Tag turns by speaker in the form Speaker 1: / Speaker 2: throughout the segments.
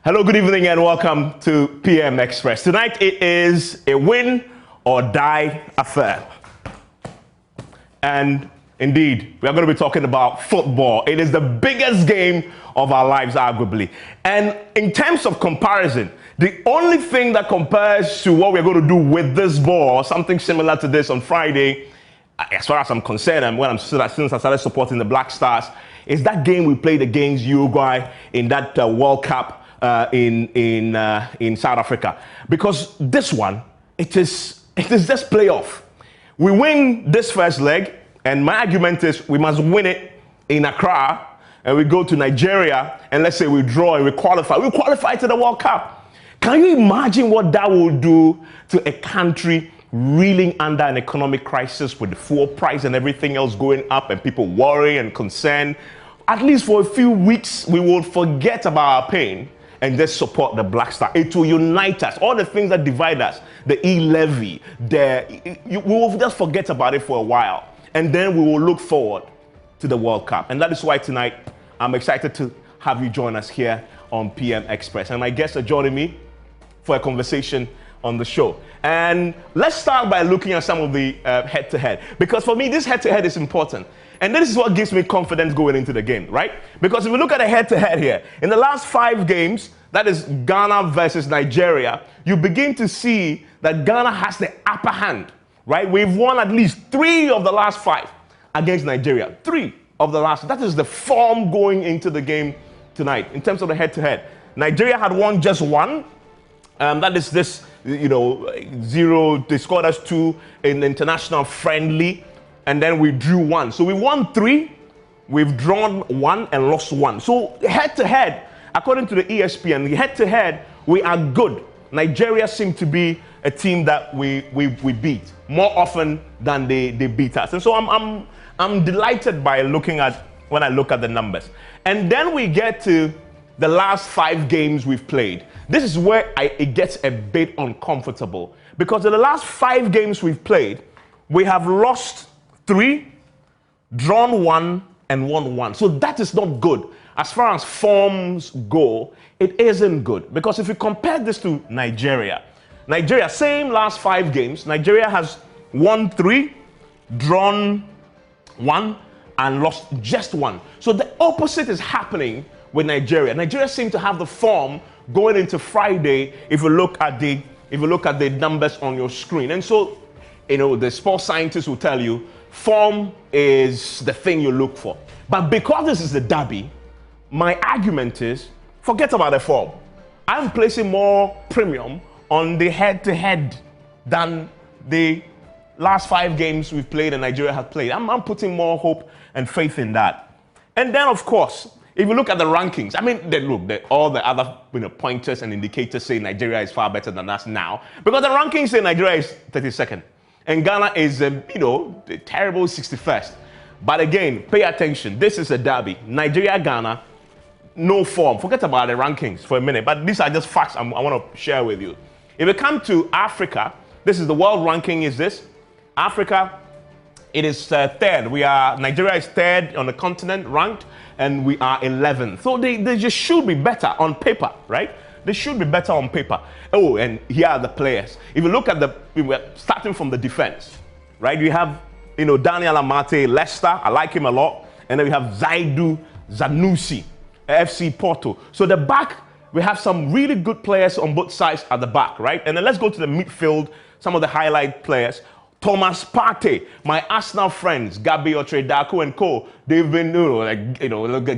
Speaker 1: Hello, good evening, and welcome to PM Express. Tonight it is a win or die affair. And indeed, we are going to be talking about football. It is the biggest game of our lives, arguably. And in terms of comparison, the only thing that compares to what we're going to do with this ball, something similar to this on Friday, as far as I'm concerned, and since I started supporting the Black Stars, is that game we played against Uruguay in that World Cup in South Africa. Because this one, it is just playoff. We win this first leg, and my argument is we must win it in Accra, and we go to Nigeria, and let's say we draw and we qualify. We qualify to the World Cup. Can you imagine what that will do to a country reeling under an economic crisis with the fuel price and everything else going up and people worry and concerned? At least for a few weeks, we will forget about our pain and just support the Black Star. It will unite us. All the things that divide us, the e-levy, we will just forget about it for a while. And then we will look forward to the World Cup. And that is why tonight, I'm excited to have you join us here on PM Express. And my guests are joining me for a conversation on the show. And let's start by looking at some of the head-to-head. Because for me, this head-to-head is important. And this is what gives me confidence going into the game, right? Because if we look at the head-to-head here, in the last 5 games, that is Ghana versus Nigeria, you begin to see that Ghana has the upper hand, right? We've won at least 3 of the last 5 against Nigeria. 3 of the last. That is the form going into the game tonight in terms of the head-to-head. Nigeria had won just 1. That is this, 0. They scored us 2 in the international friendly, and then we drew 1. So we won 3, we've drawn 1 and lost 1. So head-to-head, according to the ESPN, head-to-head, we are good. Nigeria seems to be a team that we beat more often than they beat us. And so I'm delighted by when I look at the numbers. And then we get to the last 5 games we've played. This is where it gets a bit uncomfortable. Because in the last 5 games we've played, we have lost 3, drawn 1, and won 1. So that is not good. As far as forms go, it isn't good. Because if you compare this to Nigeria, same last 5 games, Nigeria has won 3, drawn 1, and lost just 1. So the opposite is happening with Nigeria. Nigeria seems to have the form going into Friday if you look at the numbers on your screen. And so, the sports scientists will tell you form is the thing you look for. But because this is the derby, my argument is forget about the form. I'm placing more premium on the head-to-head than the last 5 games we've played and Nigeria has played. I'm putting more hope and faith in that. And then, of course, if you look at the rankings, all the other pointers and indicators say Nigeria is far better than us now. Because the rankings say Nigeria is 32nd. And Ghana is, the terrible 61st. But again, pay attention. This is a derby. Nigeria, Ghana, no form. Forget about the rankings for a minute. But these are just facts I want to share with you. If we come to Africa, this is the world ranking is this. Africa, it is 3rd. Nigeria is 3rd on the continent ranked, and we are 11th. So they just should be better on paper, right? They should be better on paper. Oh, and here are the players. If you look at starting from the defense, right? We have, Daniel Amate, Leicester. I like him a lot. And then we have Zaidu Zanussi, FC Porto. So the back, we have some really good players on both sides at the back, right? And then let's go to the midfield, some of the highlight players. Thomas Partey, my Arsenal friends, Gabi Otredaku and co. They've been,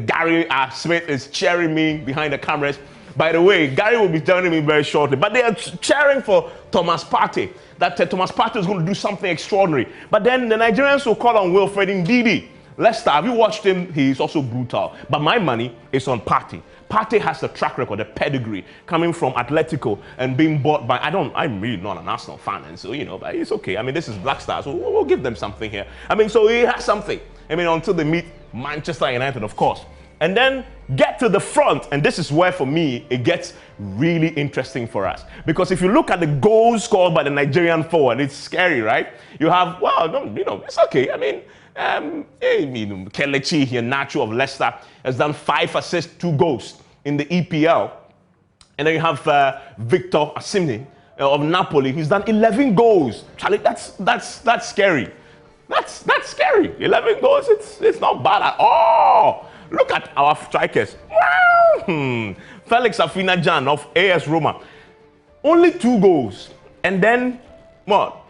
Speaker 1: Gary Smith is cheering me behind the cameras. By the way, Gary will be joining me very shortly. But they are cheering for Thomas Partey, that Thomas Partey is going to do something extraordinary. But then the Nigerians will call on Wilfred Ndidi. Leicester, have you watched him? He's also brutal. But my money is on Partey. Partey has the track record, the pedigree, coming from Atletico and being bought by, I'm really not an Arsenal fan, and so, but it's okay. This is Black Stars, so we'll give them something here. So he has something. Until they meet Manchester United, of course. And then get to the front, and this is where, for me, it gets really interesting for us. Because if you look at the goals scored by the Nigerian forward, it's scary, right? You have, it's okay. Kelechi Iheanacho of Leicester has done 5 assists, 2 goals in the EPL. And then you have Victor Osimhen of Napoli. He's done 11 goals. Charlie, that's scary. That's scary. 11 goals. It's not bad at all. Look at our strikers. Felix Afena-Gyan of AS Roma. Only 2 goals. And then what?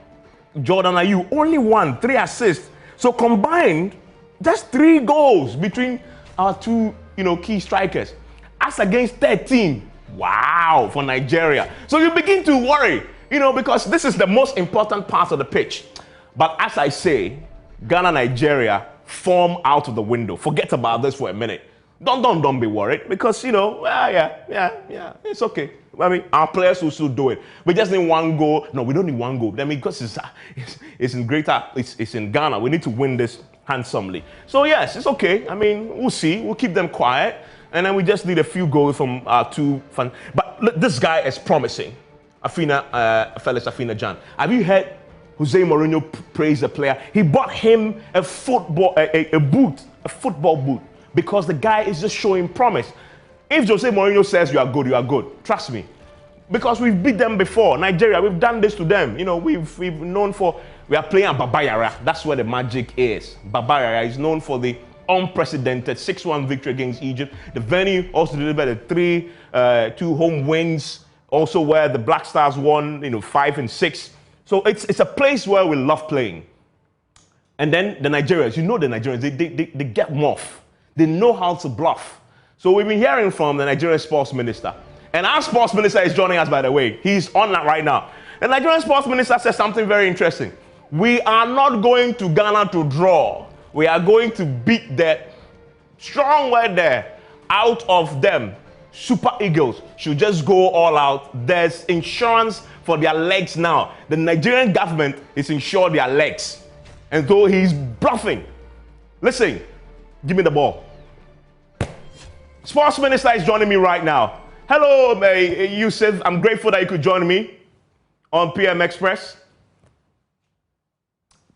Speaker 1: Jordan Ayew, only 1, 3 assists. So combined, just 3 goals between our 2, key strikers. As against 13. Wow, for Nigeria. So you begin to worry, because this is the most important part of the pitch. But as I say, Ghana, Nigeria form out of the window. Forget about this for a minute. Don't be worried, because it's okay. I mean, our players will still do it. We just need 1 goal. No, we don't need 1 goal. I mean, because it's in Ghana. We need to win this handsomely. So yes, it's okay. I mean, we'll see. We'll keep them quiet, and then we just need a few goals from our 2 fun. But look, this guy is promising. Felix Afena-Gyan. Have you heard Jose Mourinho praise the player? He bought him a football boot, because the guy is just showing promise. If Jose Mourinho says you are good, you are good. Trust me. Because we've beat them before. Nigeria, we've done this to them. We've known we are playing at Baba Yara. That's where the magic is. Baba Yara is known for the unprecedented 6-1 victory against Egypt. The venue also delivered 2 home wins, also where the Black Stars won, 5 and 6. So it's a place where we love playing. And then the Nigerians, they get muff. They know how to bluff. So we've been hearing from the Nigerian sports minister. And our sports minister is joining us, by the way. He's on that right now. The Nigerian sports minister says something very interesting. We are not going to Ghana to draw. We are going to beat the strong word there out of them. Super Eagles should just go all out. There's insurance for their legs now. The Nigerian government is insured their legs. And so he's bluffing. Listen, give me the ball. Sports Minister is joining me right now. Hello, Yusuf. I'm grateful that you could join me on PM Express.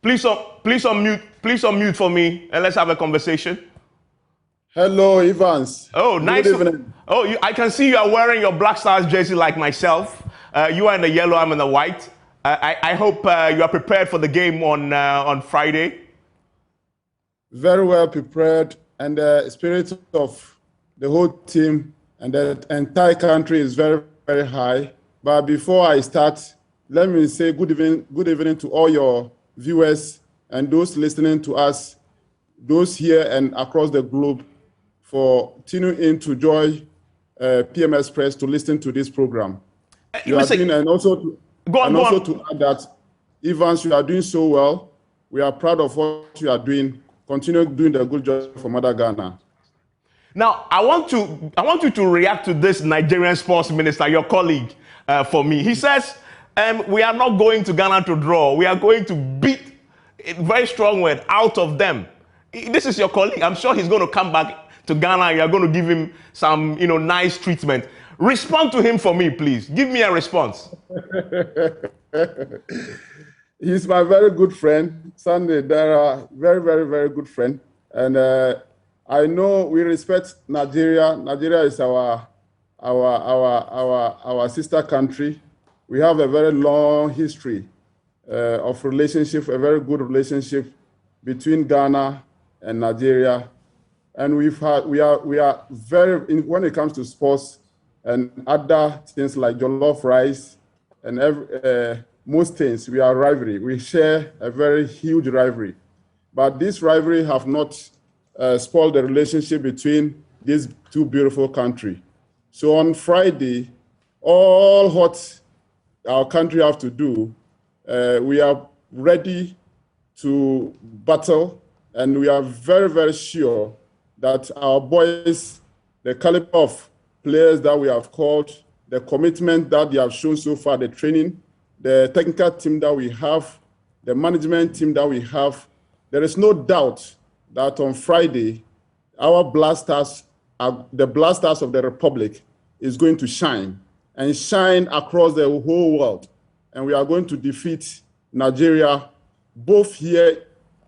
Speaker 1: Please unmute for me and let's have a conversation.
Speaker 2: Hello, Evans.
Speaker 1: Oh, nice.
Speaker 2: Good evening.
Speaker 1: Oh, I can see you are wearing your Black Stars jersey like myself. You are in the yellow, I'm in the white. I hope you are prepared for the game on Friday.
Speaker 2: Very well prepared, and the spirit of the whole team and the entire country is very, very high. But before I start, let me say good evening to all your viewers and those listening to us, those here and across the globe, for tuning in to join PM Express to listen to this program. To add that, Evans, you are doing so well. We are proud of what you are doing. Continue doing the good job for Mother Ghana.
Speaker 1: Now, I want you to react to this Nigerian sports minister, your colleague, for me. He says, we are not going to Ghana to draw. We are going to beat, very strong word, out of them. This is your colleague. I'm sure he's going to come back to Ghana. You are going to give him some, nice treatment. Respond to him for me, please. Give me a response.
Speaker 2: He's my very good friend, Sunday Dara, very, very, very good friend. And I know we respect Nigeria. Nigeria is our sister country. We have a very long history of relationship, a very good relationship between Ghana and Nigeria. And we are very, when it comes to sports and other things like jollof rice and most things, we are rivalry. We share a very huge rivalry. But this rivalry have not spoiled the relationship between these 2 beautiful countries. So on Friday, all what our country have to do, we are ready to battle, and we are very, very sure that our boys, the caliber of players that we have called, the commitment that they have shown so far, the training, the technical team that we have, the management team that we have, there is no doubt that on Friday, our Blasters, the Blasters of the Republic, is going to shine and shine across the whole world. And we are going to defeat Nigeria, both here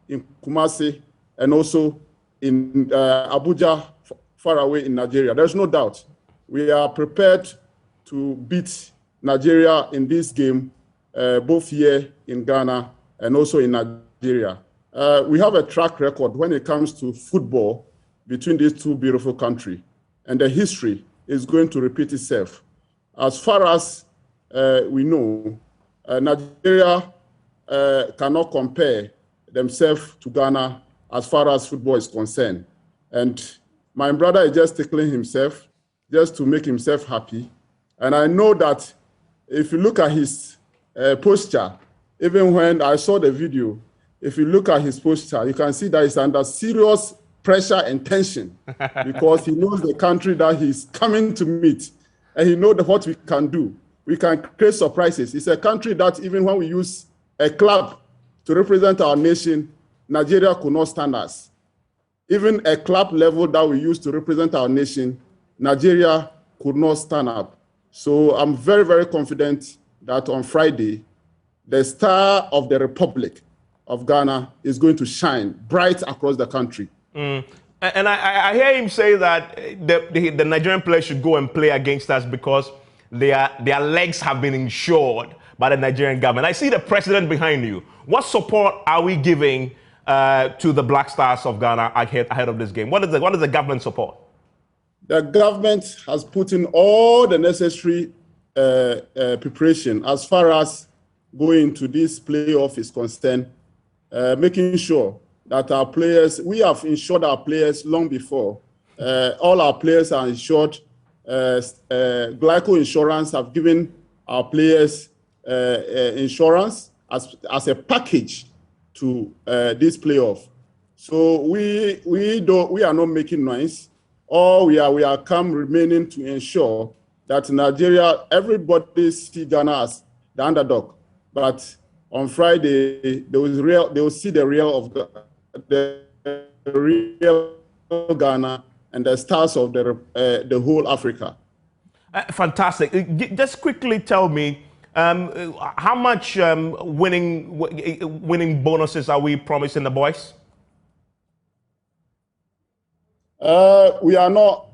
Speaker 2: in Kumasi and also in Abuja, far away in Nigeria. There's no doubt. We are prepared to beat Nigeria in this game, both here in Ghana and also in Nigeria. We have a track record when it comes to football between these two beautiful countries, and the history is going to repeat itself. As far as we know, Nigeria cannot compare themselves to Ghana as far as football is concerned. And my brother is just tickling himself just to make himself happy. And I know that if you look at his posture, even when I saw the video, if you look at his posture, you can see that he's under serious pressure and tension because he knows the country that he's coming to meet, and he knows what we can do. We can create surprises. It's a country that even when we use a club to represent our nation, Nigeria could not stand us. Even a club level that we use to represent our nation, Nigeria could not stand up. So I'm very, very confident that on Friday, the star of the Republic of Ghana is going to shine bright across the country.
Speaker 1: And I hear him say that the Nigerian players should go and play against us because their legs have been insured by the Nigerian government. I see the president behind you. What support are we giving to the Black Stars of Ghana ahead of this game? What is the government support?
Speaker 2: The government has put in all the necessary preparation as far as going to this playoff is concerned, making sure that our players, we have insured our players long before. All our players are insured. Glyco Insurance have given our players insurance as a package to this playoff. So we are not making noise. All we are come remaining to ensure that Nigeria, everybody see Ghana as the underdog. But on Friday, they will see the real Ghana and the stars of the whole Africa.
Speaker 1: Fantastic. Just quickly tell me, how much winning bonuses are we promising the boys?
Speaker 2: We are not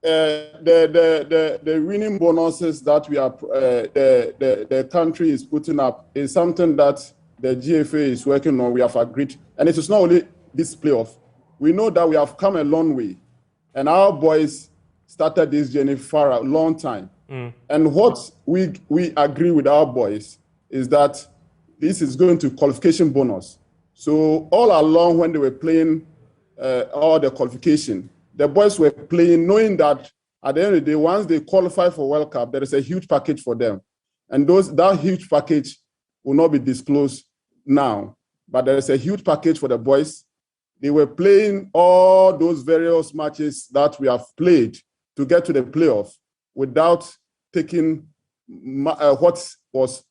Speaker 2: the winning bonuses that we are the country is putting up is something that the GFA is working on. We have agreed, and it is not only this playoff. We know that we have come a long way, and our boys started this journey for a long time. And what we agree with our boys is that this is going to qualification bonus. So all along when they were playing all the qualification, the boys were playing knowing that at the end of the day, once they qualify for World Cup, there is a huge package for them. And that huge package will not be disclosed now, but there is a huge package for the boys. They were playing all those various matches that we have played to get to the playoff without taking what was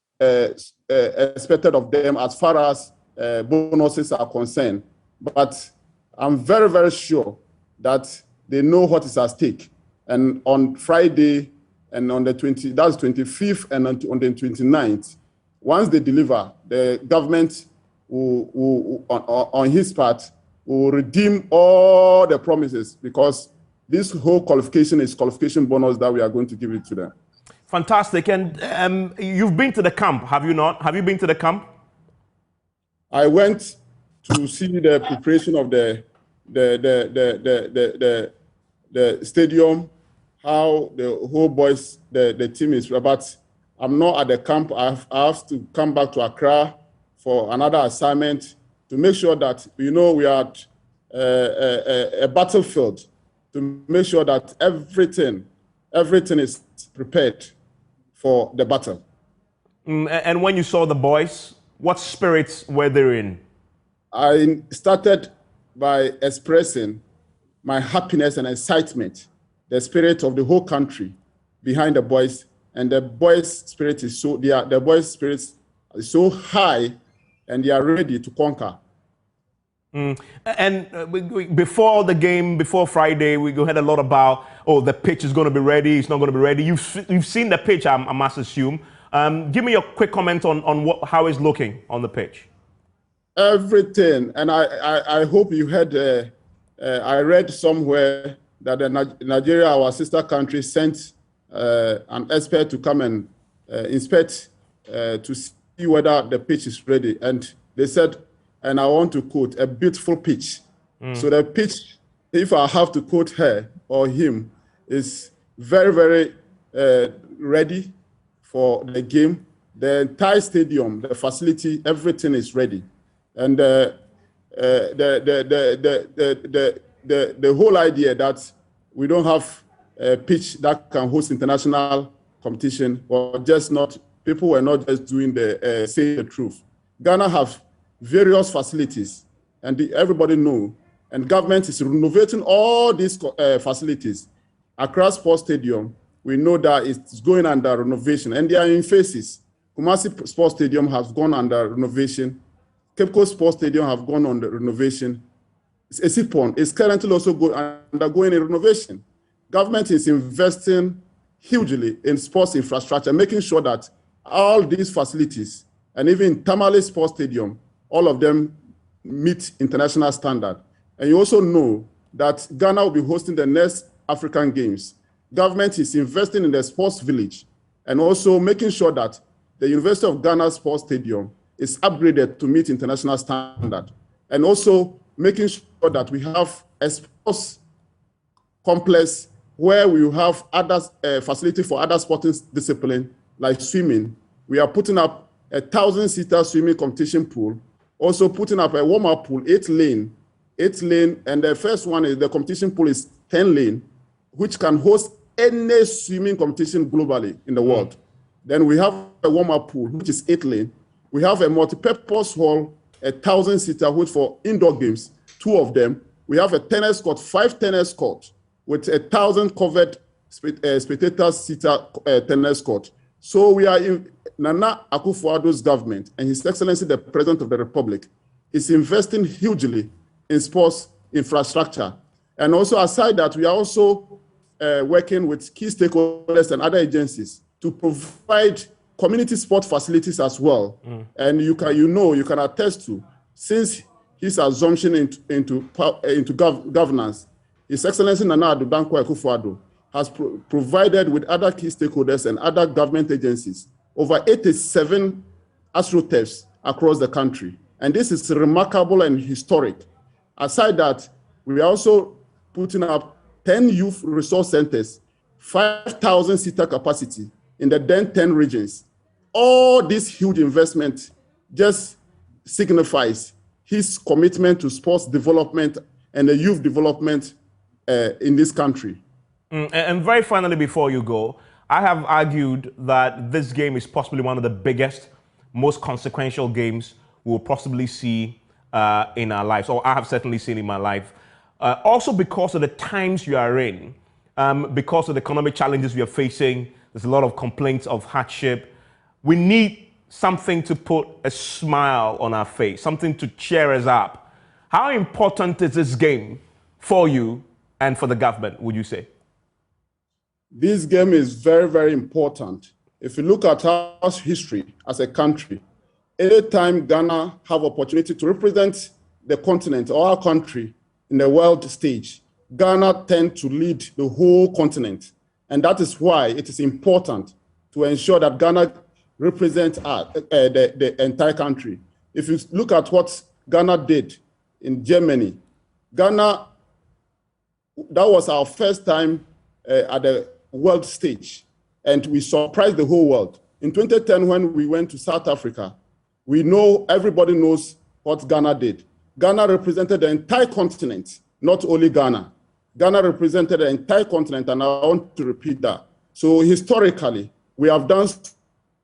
Speaker 2: expected of them as far as bonuses are concerned. But I'm very, very sure that they know what is at stake. And on Friday and on the 25th and on the 29th, once they deliver, the government will on his part, will redeem all the promises, because this whole qualification is qualification bonus that we are going to give it to them.
Speaker 1: Fantastic. And you've been to the camp, have you not? Have you been to the camp?
Speaker 2: I went to see the preparation of the stadium, how the whole boys, the team is, but I'm not at the camp. I have to come back to Accra for another assignment to make sure that, we are at a battlefield, to make sure that everything is prepared for the battle.
Speaker 1: And when you saw the boys, what spirits were they in?
Speaker 2: I started by expressing my happiness and excitement, the spirit of the whole country behind the boys, and the boys' spirit is so high, and they are ready to conquer.
Speaker 1: And before the game, before Friday, we had a lot about, the pitch is going to be ready, it's not going to be ready. You've seen the pitch, I must assume. Give me a quick comment on how it's looking on the pitch.
Speaker 2: Everything, and I hope you heard, I read somewhere that Nigeria, our sister country, sent an expert to come and inspect to see whether the pitch is ready. And they said, and I want to quote, a beautiful pitch. So the pitch, if I have to quote her or him, is very, very ready for the game. The entire stadium, the facility, everything is ready. And the whole idea that we don't have a pitch that can host international competition, or just not, people were not just doing the saying the truth. Ghana have various facilities, and everybody know, and government is renovating all these facilities. Accra Sports Stadium, we know that it's going under renovation, and they are in phases. Kumasi Sports Stadium has gone under renovation. Cape Coast Sports Stadium have gone under renovation. Esipon is currently also undergoing a renovation. Government is investing hugely in sports infrastructure, making sure that all these facilities, and even Tamale Sports Stadium, all of them meet international standard. And you also know that Ghana will be hosting the next African Games. Government is investing in the sports village and also making sure that the University of Ghana Sports Stadium is upgraded to meet international standard. And also making sure that we have a sports complex where we have other facility for other sporting discipline like swimming. We are putting up a 1,000-seater swimming competition pool, also putting up a warm-up pool, 8 lane, and the first one is the competition pool is 10 lane, which can host any swimming competition globally in the world. Then we have a warm-up pool, which is 8 lane. We have a multi-purpose hall, a 1,000-seater, which for indoor games, 2 of them. We have a tennis court, 5 tennis courts with 1,000 covered spectator-seater tennis court. So we are in Nana Akufo-Addo's government, and His Excellency the President of the Republic is investing hugely in sports infrastructure. And also aside that, we are also working with key stakeholders and other agencies to provide community sport facilities as well. And you can attest to, since his assumption into governance, His Excellency Nana Addo Dankwa Akufo-Addo has provided with other key stakeholders and other government agencies over 87 astroturfs across the country. And this is remarkable and historic. Aside that, we are also putting up 10 youth resource centers, 5,000 seater capacity in the then 10 regions. All this huge investment just signifies his commitment to sports development and the youth development in this country.
Speaker 1: And very finally, before you go, I have argued that this game is possibly one of the biggest, most consequential games we'll possibly see in our lives, or I have certainly seen in my life. Also because of the times you are in, because of the economic challenges we are facing, there's a lot of complaints of hardship. We need something to put a smile on our face, something to cheer us up. How important is this game for you and for the government, would you say?
Speaker 2: This game is very, very important. If you look at our history as a country, anytime Ghana have opportunity to represent the continent or our country in the world stage, Ghana tend to lead the whole continent. And that is why it is important to ensure that Ghana represents the entire country. If you look at what Ghana did in Germany, that was our first time at the world stage, and we surprised the whole world. In 2010, when we went to South Africa, everybody knows what Ghana did. Ghana represented the entire continent, not only Ghana. Ghana represented the entire continent, and I want to repeat that. So historically, we have done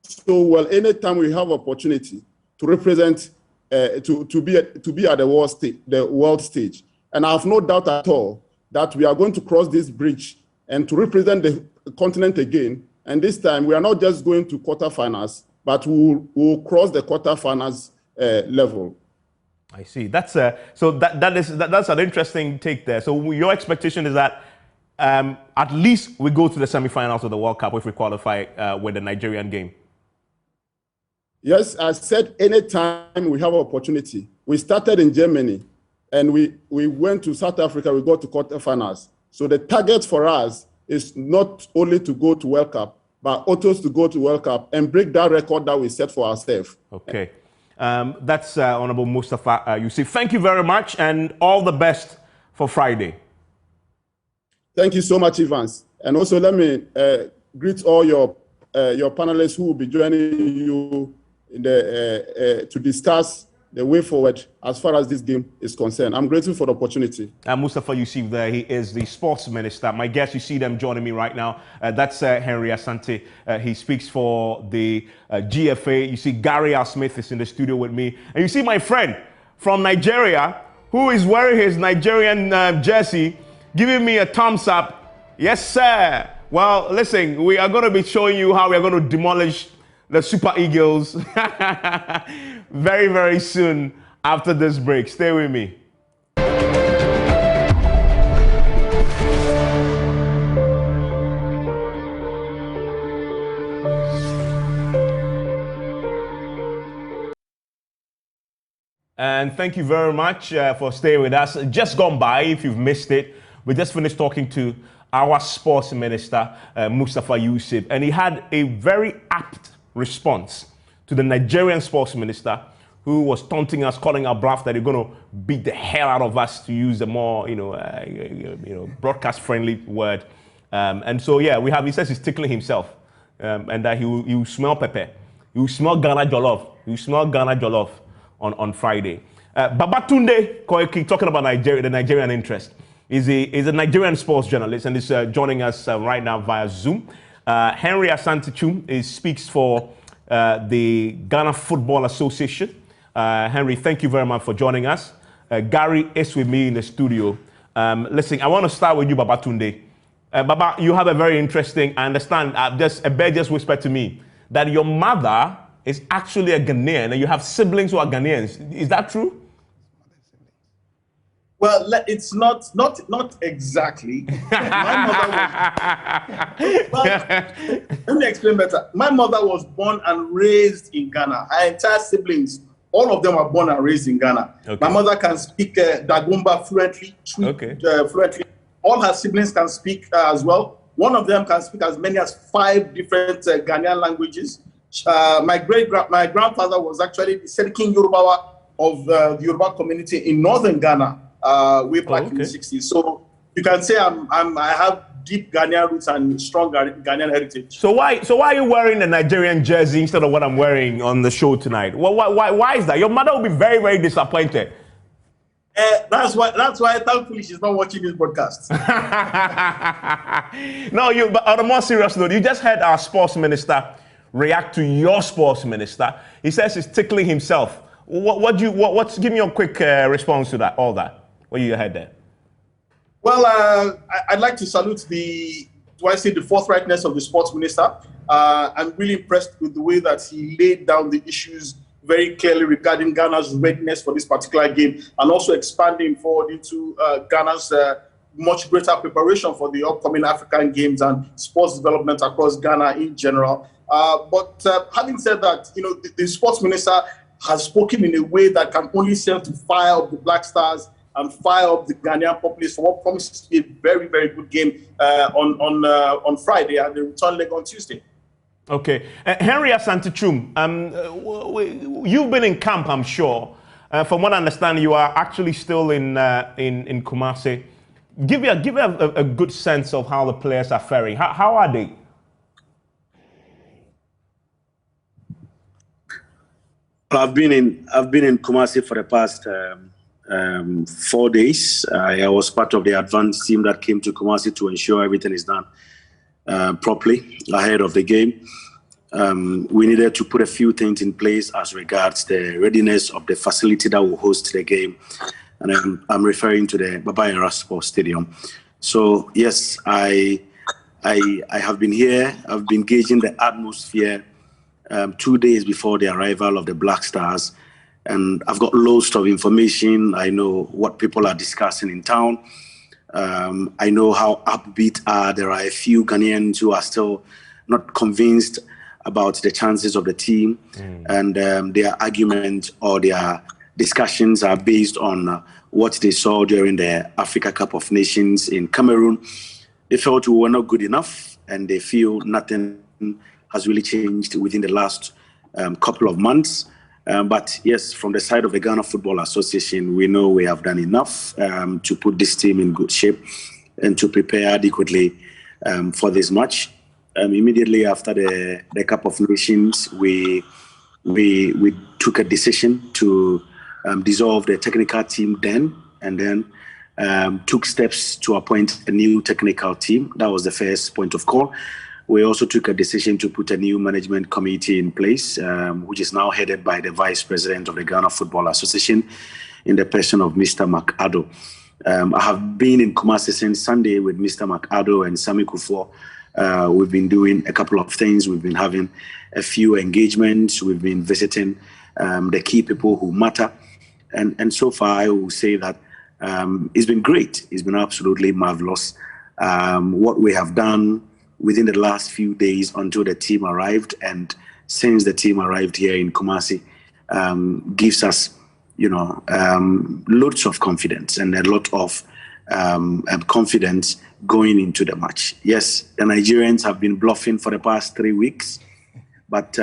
Speaker 2: so well. Anytime we have opportunity to represent, to be at the world stage, and I have no doubt at all that we are going to cross this bridge and to represent the continent again. And this time, we are not just going to quarterfinals, but we'll cross the quarterfinals level.
Speaker 1: I see. That's that's an interesting take there. So your expectation is that at least we go to the semifinals of the World Cup if we qualify with the Nigerian game.
Speaker 2: Yes, I said anytime we have an opportunity. We started in Germany, and we went to South Africa. We got to quarterfinals. So the target for us is not only to go to World Cup, but also to go to World Cup and break that record that we set for ourselves.
Speaker 1: Okay. That's Honorable Mustafa Yusuf. Thank you very much, and all the best for Friday.
Speaker 2: Thank you so much, Evans. And also let me greet all your panelists who will be joining you in to discuss the way forward as far as this game is concerned. I'm grateful for the opportunity.
Speaker 1: Mustafa Yusuf there, he is the sports minister. My guests, you see them joining me right now. That's Henry Asante. He speaks for the GFA. You see Gary R. Smith is in the studio with me. And you see my friend from Nigeria who is wearing his Nigerian jersey, giving me a thumbs up. Yes, sir. Well, listen, we are going to be showing you how we are going to demolish the Super Eagles very, very soon after this break. Stay with me. And thank you very much for staying with us. Just gone by, if you've missed it, we just finished talking to our sports minister, Mustafa Yusuf, and he had a very apt response to the Nigerian sports minister who was taunting us, calling our bluff that they're going to beat the hell out of us, to use a more, broadcast-friendly word. And so, yeah, he says he's tickling himself, and that he will smell pepper. He will smell Ghana jollof. He will smell Ghana jollof on Friday. Babatunde Koiki, talking about Nigeria, the Nigerian interest, is a Nigerian sports journalist, and is joining us right now via Zoom. Henry Asante speaks for the Ghana Football Association. Henry, thank you very much for joining us. Gary is with me in the studio. Listen, I want to start with you, Babatunde. Baba, you have a very interesting, I understand, a bear just whispered to me that your mother is actually a Ghanaian and you have siblings who are Ghanaians. Is that true?
Speaker 3: Well, it's not exactly. My mother was, let me explain better. My mother was born and raised in Ghana. Her entire siblings, all of them were born and raised in Ghana. Okay. My mother can speak Dagomba fluently. Fluently. All her siblings can speak as well. One of them can speak as many as 5 different Ghanaian languages. My grandfather was actually the Serikin Yorubawa of the Yoruba community in northern Ghana way back in the 60s. So you can say I have deep Ghanaian roots and strong Ghanaian heritage.
Speaker 1: So why are you wearing a Nigerian jersey instead of what I'm wearing on the show tonight? Why is that? Your mother will be very, very disappointed.
Speaker 3: That's why thankfully she's not watching this broadcast.
Speaker 1: No, but on a more serious note, you just heard our sports minister react to your sports minister. He says he's tickling himself. Give me a quick response to that, all that, what you heard there.
Speaker 3: Well, I'd like to salute the forthrightness of the sports minister. I'm really impressed with the way that he laid down the issues very clearly regarding Ghana's readiness for this particular game, and also expanding forward into Ghana's much greater preparation for the upcoming African Games and sports development across Ghana in general. But having said that, the sports minister has spoken in a way that can only serve to fire up the Black Stars and fire up the Ghanaian populace for what promises to be a very, very good game on Friday and the return leg on Tuesday.
Speaker 1: Okay. Henry Asante, you've been in camp, I'm sure. From what I understand, you are actually still in Kumasi. Give me a good sense of how the players are faring. How are they?
Speaker 4: I've been in Kumasi for the past 4 days. I was part of the advance team that came to Kumasi to ensure everything is done properly ahead of the game. We needed to put a few things in place as regards the readiness of the facility that will host the game. And I'm referring to the Baba Yara Sports Stadium. So yes, I have been here. I've been gauging the atmosphere 2 days before the arrival of the Black Stars. And I've got loads of information. I know what people are discussing in town. I know how upbeat there are a few Ghanaians who are still not convinced about the chances of the team. And their argument or their discussions are based on what they saw during the Africa Cup of Nations in Cameroon. they felt we were not good enough, and they feel nothing has really changed within the last couple of months. But yes, from the side of the Ghana Football Association, we know we have done enough to put this team in good shape and to prepare adequately for this match. Immediately after the Cup of Nations, we took a decision to dissolve the technical team then, and then took steps to appoint a new technical team. That was the first point of call. We also took a decision to put a new management committee in place, which is now headed by the Vice President of the Ghana Football Association in the person of Mr. McAddo. I have been in Kumasi since Sunday with Mr. McAddo and Sami Kufuor. We've been doing a couple of things. We've been having a few engagements. We've been visiting the key people who matter. And so far, I will say that it's been great. It's been absolutely marvelous. What we have done within the last few days until the team arrived, and since the team arrived here in Kumasi, gives us, lots of confidence and a lot of confidence going into the match. Yes, the Nigerians have been bluffing for the past 3 weeks, but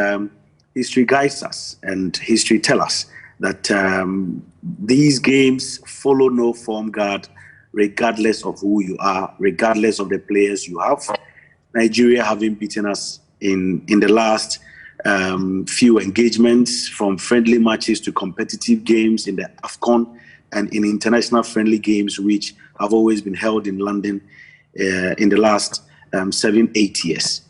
Speaker 4: history guides us, and history tells us that these games follow no form guard, regardless of who you are, regardless of the players you have. Nigeria having beaten us in the last few engagements, from friendly matches to competitive games in the AFCON and in international friendly games, which have always been held in London in the last 7-8 years.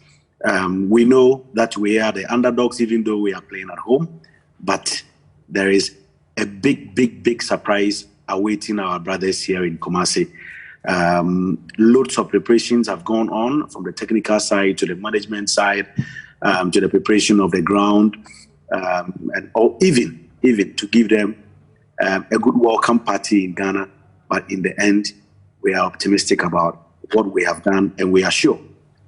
Speaker 4: We know that we are the underdogs, even though we are playing at home, but there is a big surprise awaiting our brothers here in Kumasi. Lots of preparations have gone on, from the technical side to the management side, to the preparation of the ground, or even to give them a good welcome party in Ghana. But in the end, we are optimistic about what we have done, and we are sure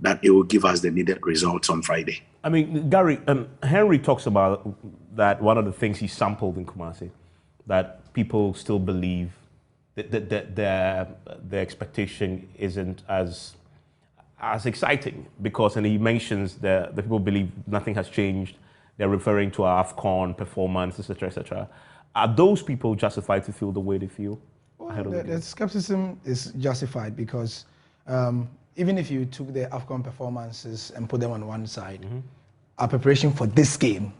Speaker 4: that it will give us the needed results on Friday.
Speaker 1: I mean, Gary, Henry talks about that one of the things he sampled in Kumasi, that people still believe that the expectation isn't as exciting, because, and he mentions the people believe nothing has changed. They're referring to our AFCON performance, etc., etc. Are those people justified to feel the way they feel?
Speaker 5: Well, the skepticism is justified, because even if you took the AFCON performances and put them on one side, our preparation for this game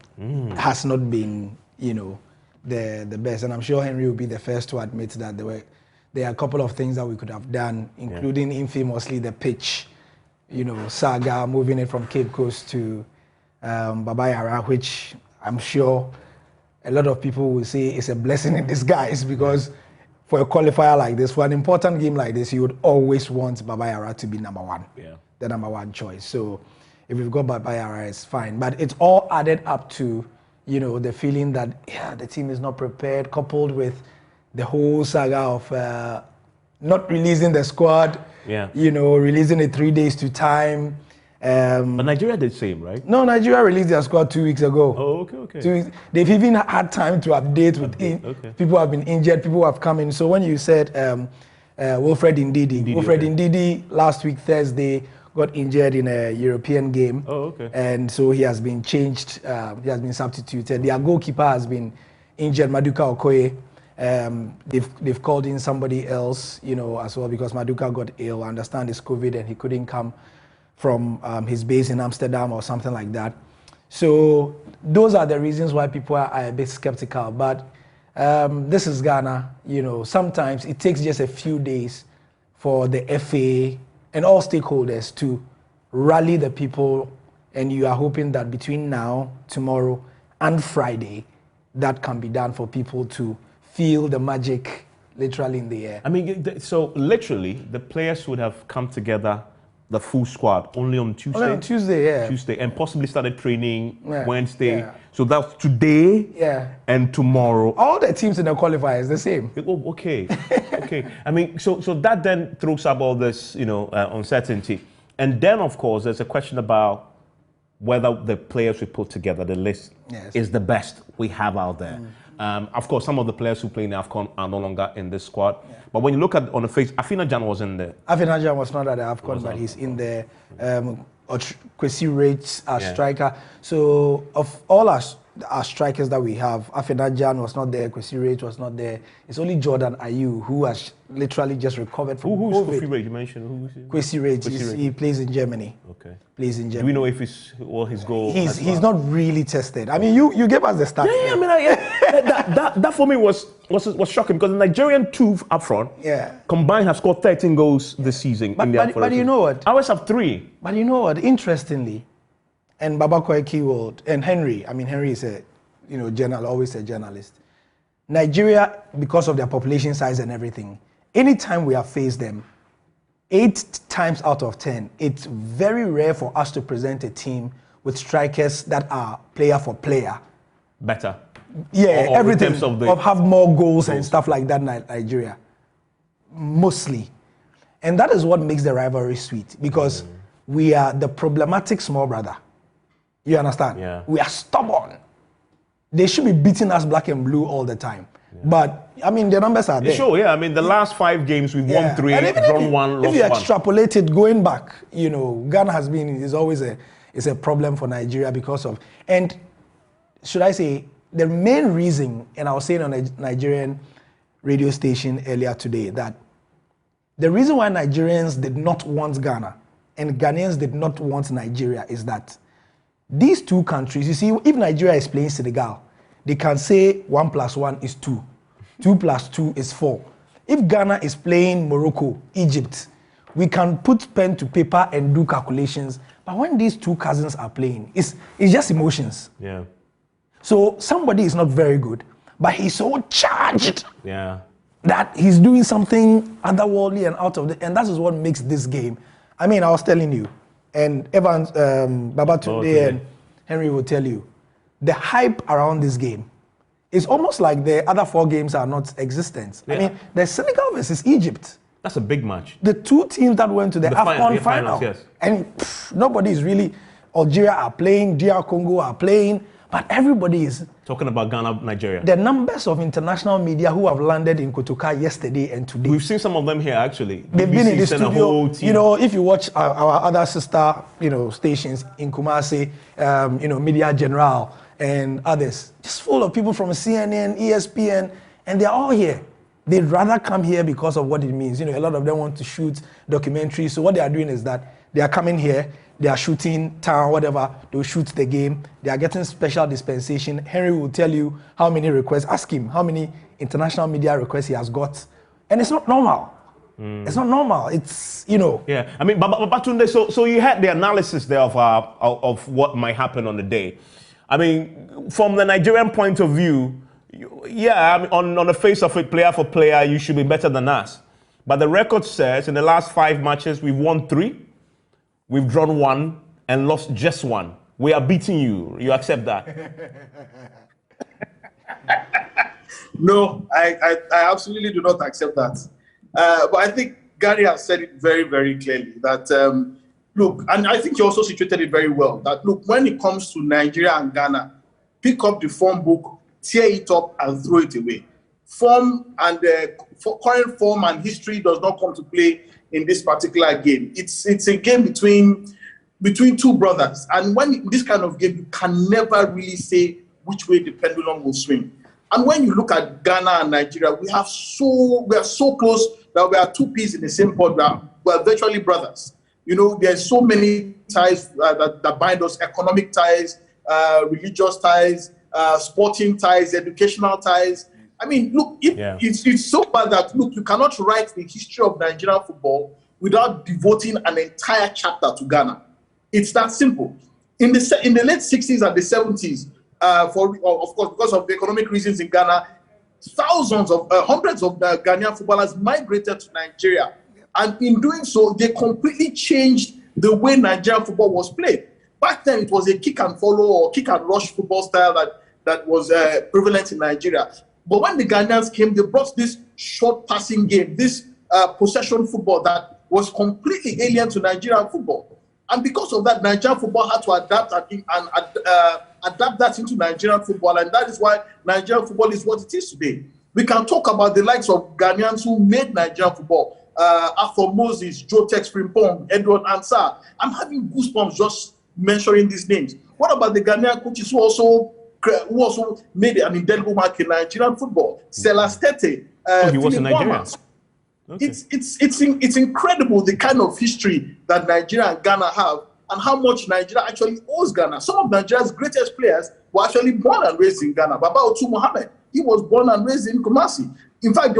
Speaker 5: has not been, the best. And I'm sure Henry will be the first to admit that there are a couple of things that we could have done, including infamously the pitch, saga, moving it from Cape Coast to Baba Yara, which I'm sure a lot of people will say is a blessing in disguise, because for a qualifier like this, for an important game like this, you would always want Baba Yara to be number one, the number one choice. So if we've got Baba Yara, it's fine. But it's all added up to, the feeling that the team is not prepared, coupled with the whole saga of not releasing the squad, releasing it 3 days to time.
Speaker 1: But Nigeria did the same, right?
Speaker 5: No, Nigeria released their squad 2 weeks ago.
Speaker 1: Oh, okay.
Speaker 5: 2 weeks. They've even had time to update with people have been injured, people have come in. So when you said Wilfred Ndidi last week Thursday got injured in a European game.
Speaker 1: Oh, okay.
Speaker 5: And so he has been changed, he has been substituted. Their goalkeeper has been injured, Maduka Okoye. They've called in somebody else, as well, because Maduka got ill. I understand it's COVID and he couldn't come from his base in Amsterdam or something like that. So those are the reasons why people are a bit skeptical. But this is Ghana. Sometimes it takes just a few days for the FA and all stakeholders to rally the people, and you are hoping that between now, tomorrow, and Friday, that can be done for people to feel the magic literally in the air.
Speaker 1: I mean, so literally, the players would have come together, the full squad, only on Tuesday?
Speaker 5: Only on Tuesday, yeah.
Speaker 1: Tuesday, and possibly started training Wednesday. Yeah. So that's today and tomorrow.
Speaker 5: All the teams in the qualifiers, the same.
Speaker 1: Oh, okay. Okay. I mean, so that then throws up all this, uncertainty. And then, of course, there's a question about whether the players we put together, the list, is the best we have out there. Of course, some of the players who play in AFCON are no longer in this squad. Yeah. But when you look at on the face, Afina Jan was in there.
Speaker 5: Afina Jan was not at the AFCON, but he's in there. Kwesi Rates, our striker. So of all our strikers that we have, Afina Jan was not there, Kwesi Rates was not there. It's only Jordan Ayew who has literally just recovered from
Speaker 1: Who's
Speaker 5: COVID.
Speaker 1: Kwesi Rates? You mentioned who?
Speaker 5: Kwesi Rates. He plays in Germany.
Speaker 1: Okay.
Speaker 5: Plays in Germany.
Speaker 1: Do we know if his goal?
Speaker 5: He's not really tested. I mean, you gave us the stats.
Speaker 1: Yeah, I mean, that for me was shocking because the Nigerian two up front, combined have scored 13 goals this season.
Speaker 5: But you know what?
Speaker 1: Ours have 3.
Speaker 5: But you know what? Interestingly, and Baba Koiki and Henry. I mean, Henry is always a journalist. Nigeria, because of their population size and everything, anytime we have faced them, 8 times out of 10, it's very rare for us to present a team with strikers that are player for player.
Speaker 1: Better.
Speaker 5: Yeah,
Speaker 1: or
Speaker 5: everything. Of have more goals and stuff like that in Nigeria. Mostly. And that is what makes the rivalry sweet because we are the problematic small brother. You understand?
Speaker 1: Yeah.
Speaker 5: We are stubborn. They should be beating us black and blue all the time. Yeah. But, I mean, the numbers are there.
Speaker 1: Sure, yeah. I mean, the last 5 games, we've won 3, drawn 1, lost 1.
Speaker 5: If you extrapolate it going back, Ghana is always a problem for Nigeria because of... And should I say, the main reason, and I was saying on a Nigerian radio station earlier today, that the reason why Nigerians did not want Ghana and Ghanaians did not want Nigeria is that these two countries, you see, if Nigeria is playing Senegal, they can say 1 + 1 is 2. 2 + 2 is 4. If Ghana is playing Morocco, Egypt, we can put pen to paper and do calculations. But when these two cousins are playing, it's just emotions.
Speaker 1: Yeah.
Speaker 5: So somebody is not very good, but he's so charged that he's doing something otherworldly and out of and that is what makes this game. I mean, I was telling you, and Evans, Babatunde and Henry will tell you, the hype around this game is almost like the other 4 games are not existent. Yeah. I mean, there's Senegal versus Egypt.
Speaker 1: That's a big match.
Speaker 5: The 2 teams that went to the AFCON final.
Speaker 1: Yes.
Speaker 5: And nobody is really, Algeria are playing, DR Congo are playing, but everybody is
Speaker 1: talking about Ghana, Nigeria.
Speaker 5: The numbers of international media who have landed in Kotoka yesterday and today.
Speaker 1: We've seen some of them here actually.
Speaker 5: They've been in the studio. If you watch our other sister, stations in Kumasi, Media General and others, just full of people from CNN, ESPN, and they're all here. They'd rather come here because of what it means. A lot of them want to shoot documentaries. So what they are doing is that they are coming here. They are shooting town, whatever. They'll shoot the game. They are getting special dispensation. Henry will tell you how many requests. Ask him how many international media requests he has got. And it's not normal. It's not normal. It's,
Speaker 1: Yeah, I mean, Babatunde, so you had the analysis there of what might happen on the day. I mean, from the Nigerian point of view, I mean, on the face of it, player for player, you should be better than us. But the record says in the last 5 matches, we've won 3. We've drawn 1 and lost just 1. We are beating you. You accept that?
Speaker 3: No, I absolutely do not accept that. But I think Gary has said it very, very clearly that, look, and I think he also situated it very well, that, look, when it comes to Nigeria and Ghana, pick up the form book, tear it up and throw it away. Form and current form and history does not come to play in this particular game. It's a game between 2 brothers, and when this kind of game, you can never really say which way the pendulum will swing. And when you look at Ghana and Nigeria, we are so close that we are 2 peas in the same pod. We are virtually brothers. There's so many ties that bind us: economic ties, religious ties, sporting ties, educational ties. I mean, look, it's so bad that, look, you cannot write the history of Nigerian football without devoting an entire chapter to Ghana. It's that simple. In the late 60s and the 70s, of course, because of the economic reasons in Ghana, hundreds of Ghanaian footballers migrated to Nigeria. And in doing so, they completely changed the way Nigerian football was played. Back then, it was a kick and follow or kick and rush football style that was prevalent in Nigeria. But when the Ghanaians came, they brought this short passing game, this possession football that was completely alien to Nigerian football. And because of that, Nigerian football had to adapt adapt that into Nigerian football, and that is why Nigerian football is what it is today. We can talk about the likes of Ghanaians who made Nigerian football. Arthur Moses, Jotech Frimpong, Edward Ansah. I'm having goosebumps just mentioning these names. What about the Ghanaian coaches who also made an indelible mark in Nigerian football? Selas Tete.
Speaker 1: He was in Nigeria.
Speaker 3: Okay. It's incredible the kind of history that Nigeria and Ghana have, and how much Nigeria actually owes Ghana. Some of Nigeria's greatest players were actually born and raised in Ghana. Baba Otu Mohammed, he was born and raised in Kumasi. In fact,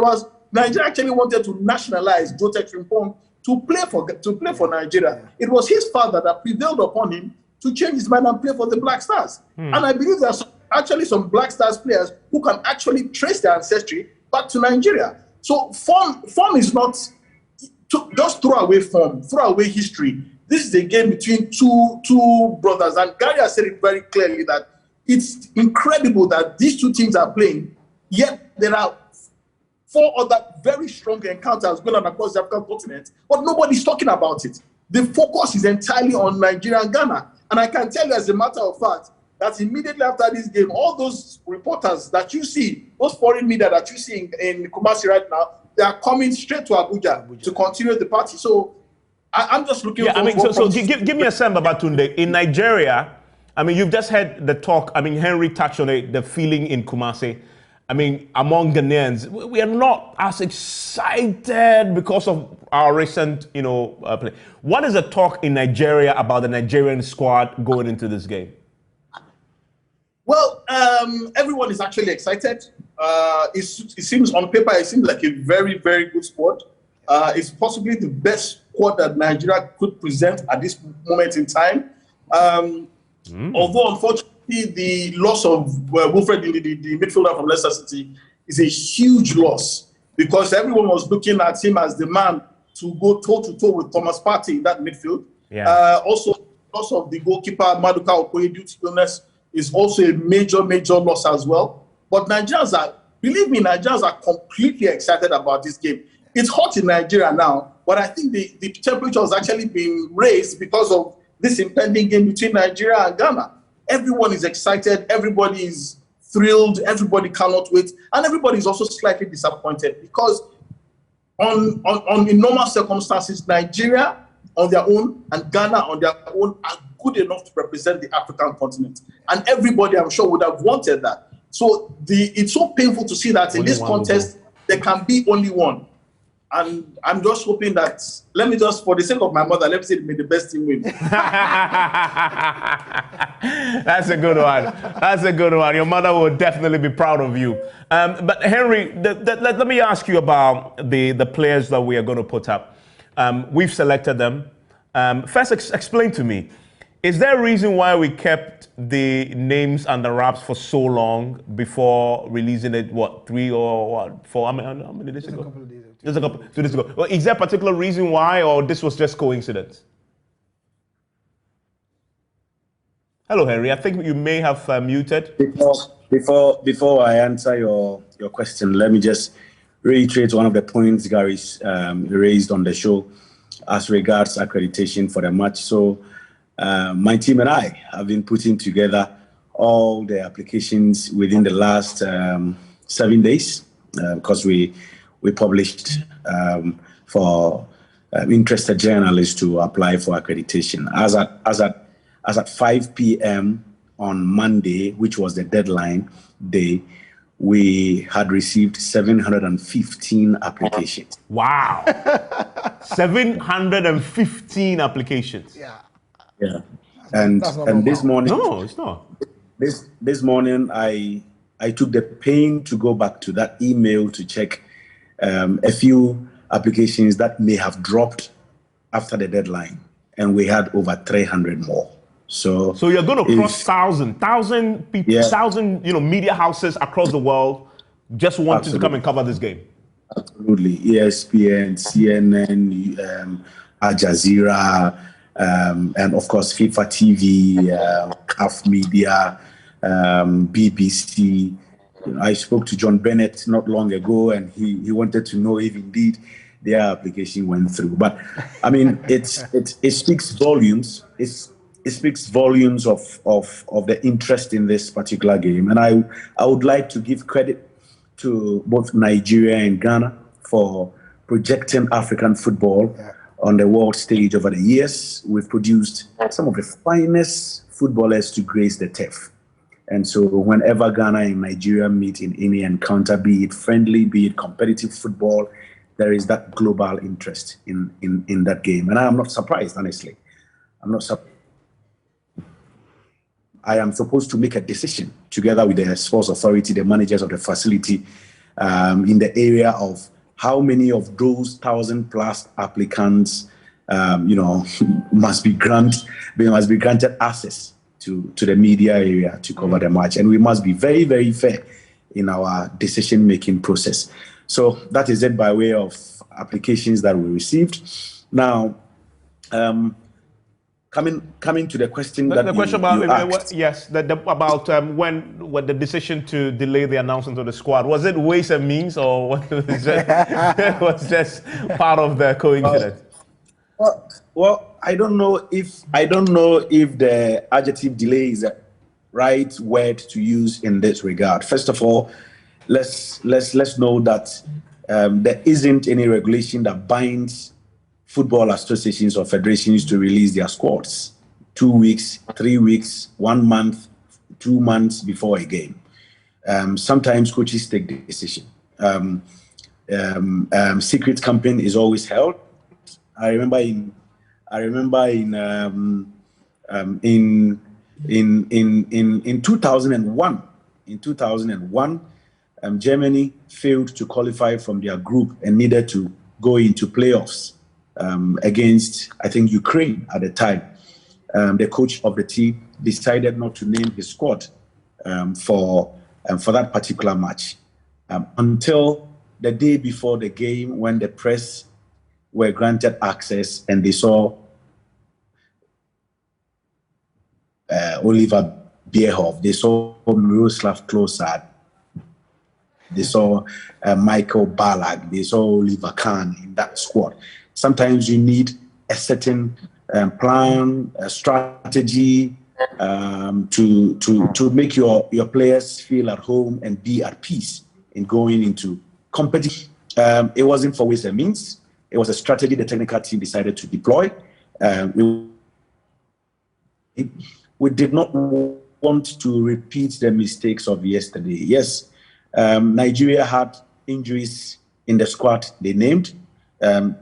Speaker 3: Nigeria actually wanted to nationalize Jotech Frimpong to play for Nigeria. It was his father that prevailed upon him to change his mind and play for the Black Stars. And I believe there's actually some Black Stars players who can actually trace their ancestry back to Nigeria. So form is not just throw away form, throw away history. This is a game between two brothers, and Gary has said it very clearly that it's incredible that these two teams are playing, yet there are 4 other very strong encounters going on across the African continent, but nobody's talking about it. The focus is entirely on Nigeria and Ghana. And I can tell you, as a matter of fact, that immediately after this game, all those reporters that you see, those foreign media that you see in Kumasi right now, they are coming straight to Abuja to continue the party. So I'm just looking for...
Speaker 1: So give me a sense, Babatunde. In Nigeria, I mean, you've just heard the talk. I mean, Henry touched on it, the feeling in Kumasi. I mean, among Ghanaians, we are not as excited because of our recent, play. What is the talk in Nigeria about the Nigerian squad going into this game?
Speaker 3: Well, everyone is actually excited. It seems on paper, it seems like a very, very good squad. It's possibly the best squad that Nigeria could present at this moment in time. Although, unfortunately, the loss of Wilfred, the midfielder from Leicester City, is a huge loss, because everyone was looking at him as the man to go toe-to-toe with Thomas Partey in that midfield. Yeah. Also, loss of the goalkeeper, Maduka Okoye, due to illness, is also a major, major loss as well. But Nigerians are completely excited about this game. It's hot in Nigeria now, but I think the temperature has actually been raised because of this impending game between Nigeria and Ghana. Everyone is excited, everybody is thrilled, everybody cannot wait, and everybody is also slightly disappointed because in normal circumstances, Nigeria on their own and Ghana on their own are good enough to represent the African continent. And everybody, I'm sure, would have wanted that. So it's so painful to see that in this contest, there can be only one. And I'm just hoping that, for the sake of my mother, let me say, may the best team win.
Speaker 1: That's a good one. That's a good one. Your mother will definitely be proud of you. But Henry, let me ask you about the players that we are going to put up. We've selected them. First, explain to me, is there a reason why we kept the names under wraps for so long before releasing it, 3 or 4, how many days ago? Just a couple 2 days ago. Well, is there a particular reason why, or this was just coincidence? Hello, Henry. I think you may have muted.
Speaker 4: Before I answer your question, let me just reiterate one of the points Gary's raised on the show as regards accreditation for the match. So my team and I have been putting together all the applications within the last 7 days because we published for interested journalists to apply for accreditation. As at 5 p.m. on Monday, which was the deadline day, we had received 715 applications.
Speaker 1: Wow. 715 applications.
Speaker 4: Yeah. And this morning...
Speaker 1: No, it's not.
Speaker 4: This morning, I took the pain to go back to that email to check a few applications that may have dropped after the deadline, and we had over 300 more. So
Speaker 1: you're going to cross 1,000 people, 1,000 media houses across the world just wanting to come and cover this game.
Speaker 4: Absolutely, ESPN, CNN, Al Jazeera, and of course FIFA TV, CAF Media, BBC. I spoke to John Bennett not long ago, and he wanted to know if indeed their application went through. But I mean, it speaks volumes. it speaks volumes of the interest in this particular game. And I would like to give credit to both Nigeria and Ghana for projecting African football on the world stage over the years. We've produced some of the finest footballers to grace the turf. And so whenever Ghana and Nigeria meet in any encounter, be it friendly, be it competitive football, there is that global interest in that game. And I am not surprised, honestly. I'm not surprised. I am supposed to make a decision together with the sports authority, the managers of the facility, in the area of how many of those 1,000+ applicants, must be granted access to the media area to cover the match. And we must be very, very fair in our decision-making process. So that is it by way of applications that we received. Now, coming to the question that
Speaker 1: the question about
Speaker 4: you asked.
Speaker 1: yes, about when the decision to delay the announcement of the squad, was it ways and means, or what was just part of the coincidence?
Speaker 4: Well, I don't know if the adjective delay is the right word to use in this regard. First of all, let's know that there isn't any regulation that binds football associations or federations to release their squads 2 weeks, 3 weeks, 1 month, 2 months before a game. Sometimes coaches take the decision. Secret campaign is always held. I remember in 2001. In 2001, Germany failed to qualify from their group and needed to go into playoffs against, I think, Ukraine at the time. The coach of the team decided not to name his squad for that particular match until the day before the game, when the press were granted access and they saw Oliver Bierhoff, they saw Miroslav Klose, they saw Michael Ballack, they saw Oliver Kahn in that squad. Sometimes you need a certain plan, a strategy to make your players feel at home and be at peace in going into competition. It wasn't for ways and means. It was a strategy the technical team decided to deploy. We did not want to repeat the mistakes of yesterday. Yes, Nigeria had injuries in the squad they named, and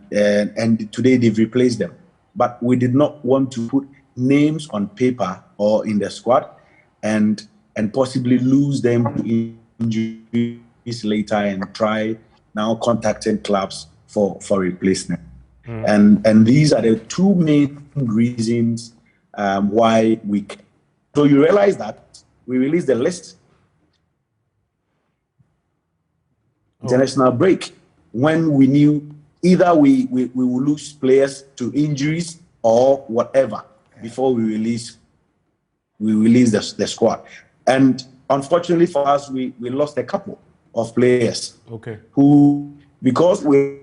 Speaker 4: today they've replaced them. But we did not want to put names on paper or in the squad and possibly lose them to injuries later and try now contacting clubs for replacement. And these are the two main reasons why we. So you realize that we released the list international break when we knew either we will lose players to injuries or whatever before we release the squad. And unfortunately for us, we lost a couple of players who, because we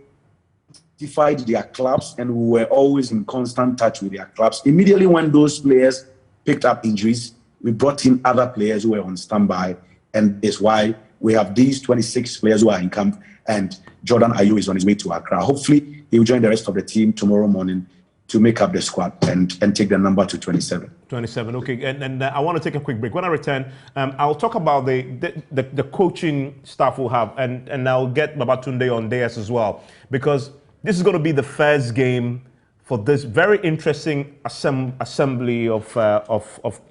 Speaker 4: identified their clubs and we were always in constant touch with their clubs, immediately when those players picked up injuries, we brought in other players who were on standby, and that's why we have these 26 players who are in camp, and Jordan Ayew is on his way to Accra. Hopefully, he will join the rest of the team tomorrow morning to make up the squad and take the number to 27. 27,
Speaker 1: okay. And I want to take a quick break. When I return, I'll talk about the coaching staff we'll have, and I'll get Babatunde on theirs as well, because this is going to be the first game for this very interesting assembly of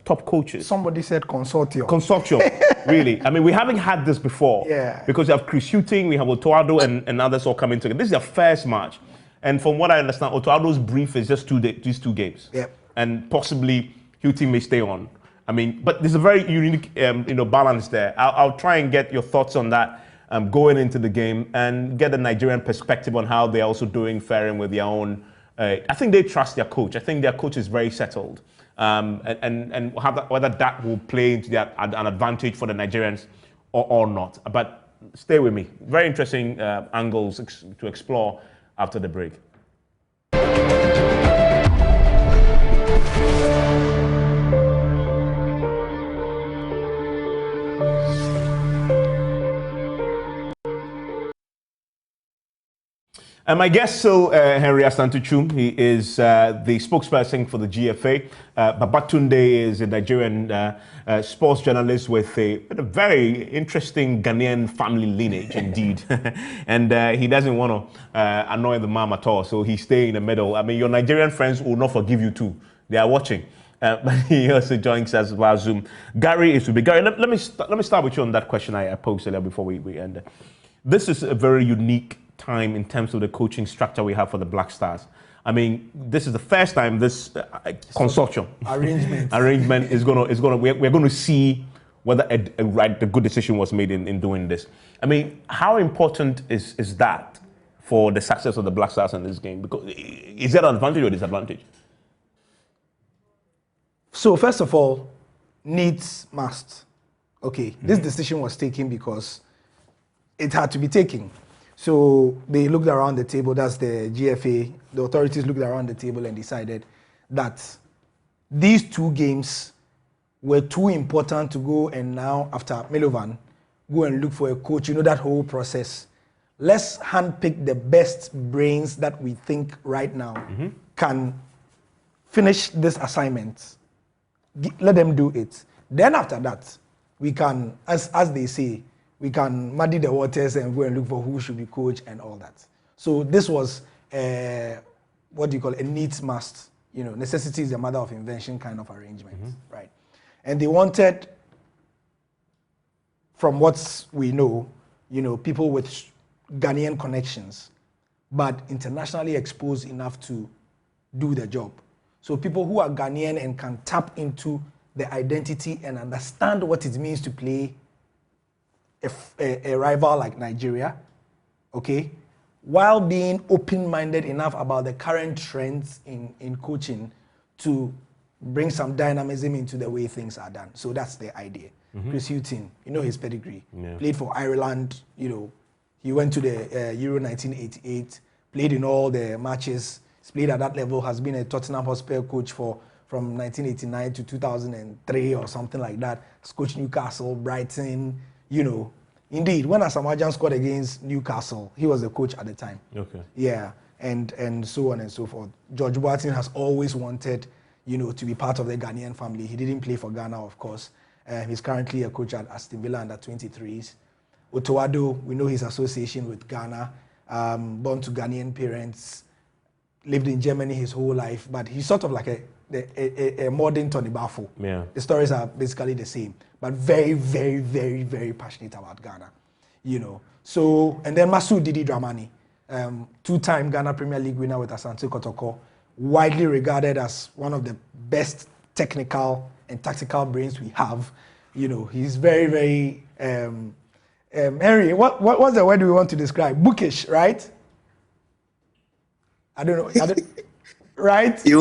Speaker 1: top coaches.
Speaker 5: Somebody said consortium.
Speaker 1: Consortium, really. I mean, we haven't had this before.
Speaker 5: Yeah.
Speaker 1: Because you have Chris Hughton, we have Otoado, and others all coming together. This is their first match. And from what I understand, Otoado's brief is just these two games.
Speaker 5: Yep.
Speaker 1: And possibly Hughton may stay on. I mean, but there's a very unique balance there. I'll try and get your thoughts on that going into the game and get a Nigerian perspective on how they're also faring with their own. I think they trust their coach. I think their coach is very settled, and whether that will play into an advantage for the Nigerians or not. But stay with me. Very interesting angles to explore after the break. My guest still Henry Asantuchum. He is the spokesperson for the GFA. Babatunde is a Nigerian sports journalist with a very interesting Ghanaian family lineage indeed. And he doesn't want to annoy the mom at all, so he stays in the middle. I mean, your Nigerian friends will not forgive you too. They are watching. But he also joins us via Zoom. Gary is to be. Gary, let me start with you on that question I posed earlier before we end. This is a very unique time in terms of the coaching structure we have for the Black Stars. I mean, this is the first time this consortium arrangement is gonna we're going to see whether a good decision was made in doing this. I mean, how important is that for the success of the Black Stars in this game? Because is that an advantage or disadvantage?
Speaker 5: So first of all, needs must. Okay, this decision was taken because it had to be taken. So they looked around the table, that's the GFA, the authorities looked around the table and decided that these two games were too important to go and now, after Milovan, go and look for a coach. You know, that whole process. Let's handpick the best brains that we think right now can finish this assignment. Let them do it. Then after that, we can, as they say, we can muddy the waters and go and look for who should be coach and all that. So this was what do you call it? A needs must. You know, necessity is the mother of invention kind of arrangement, right? And they wanted, from what we know, you know, people with Ghanaian connections, but internationally exposed enough to do the job. So people who are Ghanaian and can tap into the identity and understand what it means to play a rival like Nigeria, okay, while being open-minded enough about the current trends in coaching to bring some dynamism into the way things are done. So that's the idea. Chris Hughton, you know his pedigree, played for Ireland, you know, he went to the Euro 1988, played in all the matches, he's played at that level, has been a Tottenham Hotspur coach from 1989 to 2003 or something like that. He's coached Newcastle, Brighton, you know. Indeed, when Asamoah Gyan scored against Newcastle, he was the coach at the time. Okay. Yeah, and so on and so forth. George Boateng has always wanted, you know, to be part of the Ghanaian family. He didn't play for Ghana, of course. He's currently a coach at Aston Villa under 23s. Otto Addo, we know his association with Ghana. Born to Ghanaian parents, lived in Germany his whole life, but he's sort of like a modern Tony Bafo. Yeah. The stories are basically the same, but very, very, very, very passionate about Ghana, you know. So, and then Masoud Didi Dramani, two-time Ghana Premier League winner with Asante Kotoko, widely regarded as one of the best technical and tactical brains we have. You know, he's very, very, Henry, what's the word we want to describe? Bookish, right? I don't know. Right?
Speaker 4: You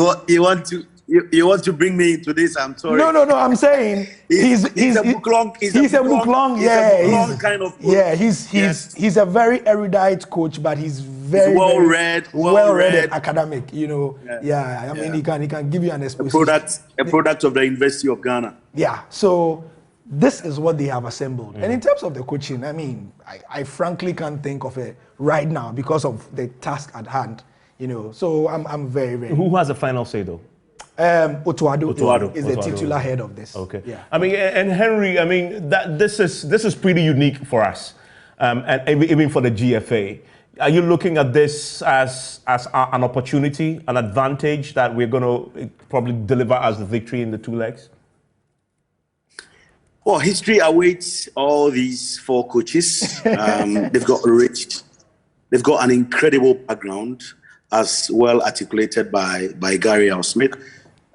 Speaker 4: want to bring me into this? I'm sorry.
Speaker 5: No. I'm saying he's a book long. He's a book long. Yeah, he's kind of. Yeah, he's a very erudite coach, but he's very well read and academic. You know. Yeah. I mean, he can give you an exposition.
Speaker 4: A product of the University of Ghana.
Speaker 5: Yeah. So this is what they have assembled. And in terms of the coaching, I mean, I frankly can't think of it right now because of the task at hand. You know, so I'm very, very.
Speaker 1: Who has the final say though?
Speaker 5: Otto Addo is the titular head of this.
Speaker 1: Okay. Yeah. I mean, and Henry, I mean, this is pretty unique for us, and even for the GFA. Are you looking at this as an opportunity, an advantage that we're going to probably deliver as the victory in the two legs?
Speaker 4: Well, history awaits all these four coaches. They've got an incredible background, as well articulated by Gary L. Smith.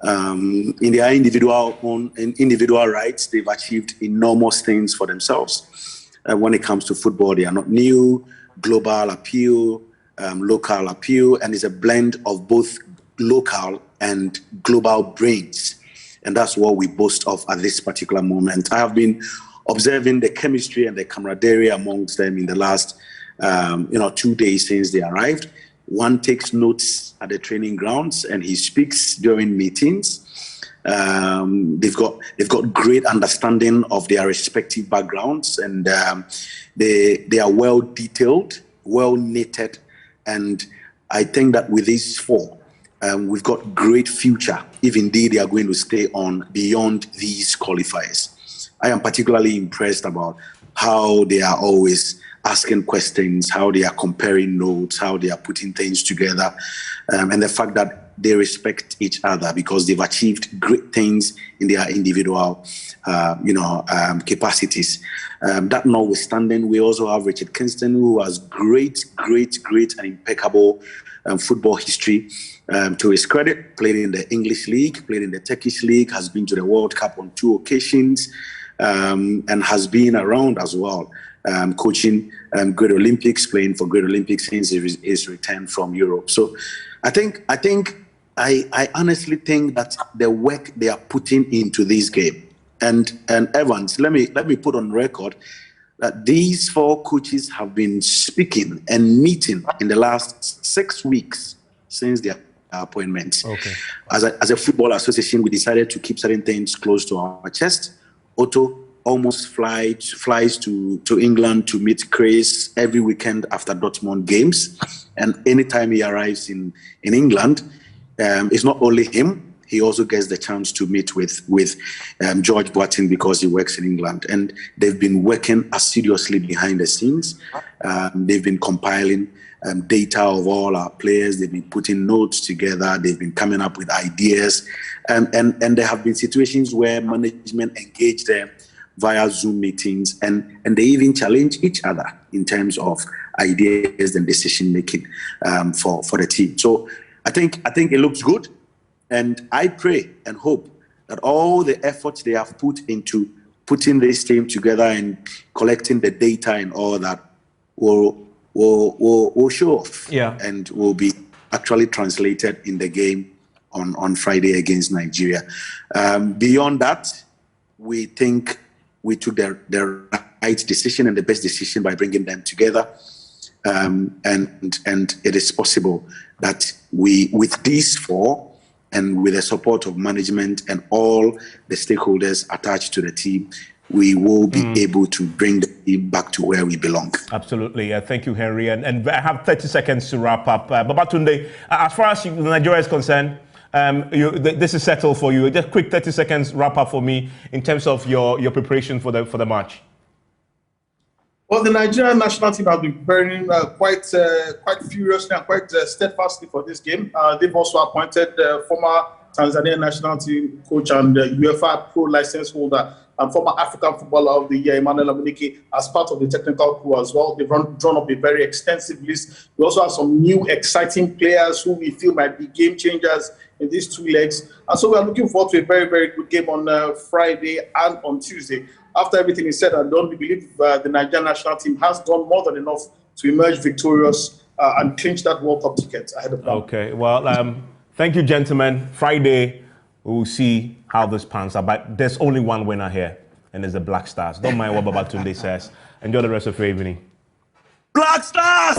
Speaker 4: In their individual rights, they've achieved enormous things for themselves. When it comes to football, they are not new. Global appeal, local appeal, and it's a blend of both local and global brains. And that's what we boast of at this particular moment. I have been observing the chemistry and the camaraderie amongst them in the last 2 days since they arrived. One takes notes at the training grounds and he speaks during meetings. They've got great understanding of their respective backgrounds, and they are well detailed, well knitted, And I think that with these 4, we've got great future if indeed they are going to stay on beyond these qualifiers. I am particularly impressed about how they are always asking questions, how they are comparing notes, how they are putting things together, and the fact that they respect each other because they've achieved great things in their individual, capacities. That notwithstanding, we also have Richard Kingston, who has great and impeccable football history. To his credit, played in the English League, played in the Turkish League, has been to the World Cup on 2 occasions, and has been around as well, coaching Great Olympics, playing for Great Olympics since his return from Europe. So I honestly think that the work they are putting into this game, and Evans, let me put on record that these 4 coaches have been speaking and meeting in the last 6 weeks since their appointments.
Speaker 1: Okay.
Speaker 4: As a football association, we decided to keep certain things close to our chest. Otto almost flies to England to meet Chris every weekend after Dortmund games, and anytime he arrives in England, it's not only him. He also gets the chance to meet with George Boateng because he works in England, and they've been working assiduously behind the scenes. They've been compiling data of all our players. They've been putting notes together. They've been coming up with ideas, and there have been situations where management engage them via Zoom meetings, and they even challenge each other in terms of ideas and decision making for the team. So I think it looks good, and I pray and hope that all the efforts they have put into putting this team together and collecting the data and all that will show off, and will be actually translated in the game on Friday against Nigeria. Beyond that, we think we took the right decision and the best decision by bringing them together. And it is possible that we, with these 4, and with the support of management and all the stakeholders attached to the team, we will be able to bring the team back to where we belong.
Speaker 1: Absolutely. Thank you, Henry. And I have 30 seconds to wrap up. Babatunde, as far as Nigeria is concerned, this is settled for you. Just quick 30 seconds wrap up for me in terms of your preparation for the match.
Speaker 3: Well, the Nigerian national team has been preparing quite furiously and quite steadfastly for this game. They've also appointed former Tanzanian national team coach and UEFA Pro license holder and former African Footballer of the Year, Emmanuel Amunike, as part of the technical crew as well. They've drawn up a very extensive list. We also have some new exciting players who we feel might be game changers in these 2 legs. And so we are looking forward to a very, very good game on Friday and on Tuesday. After everything is said and done, we believe the Nigerian national team has done more than enough to emerge victorious and clinch that World Cup ticket ahead of time.
Speaker 1: Okay, well, thank you, gentlemen. Friday, we will see how this pans out. But there's only one winner here, and it's the Black Stars. Don't mind what Babatunde says. Enjoy the rest of your evening.
Speaker 4: Black Stars!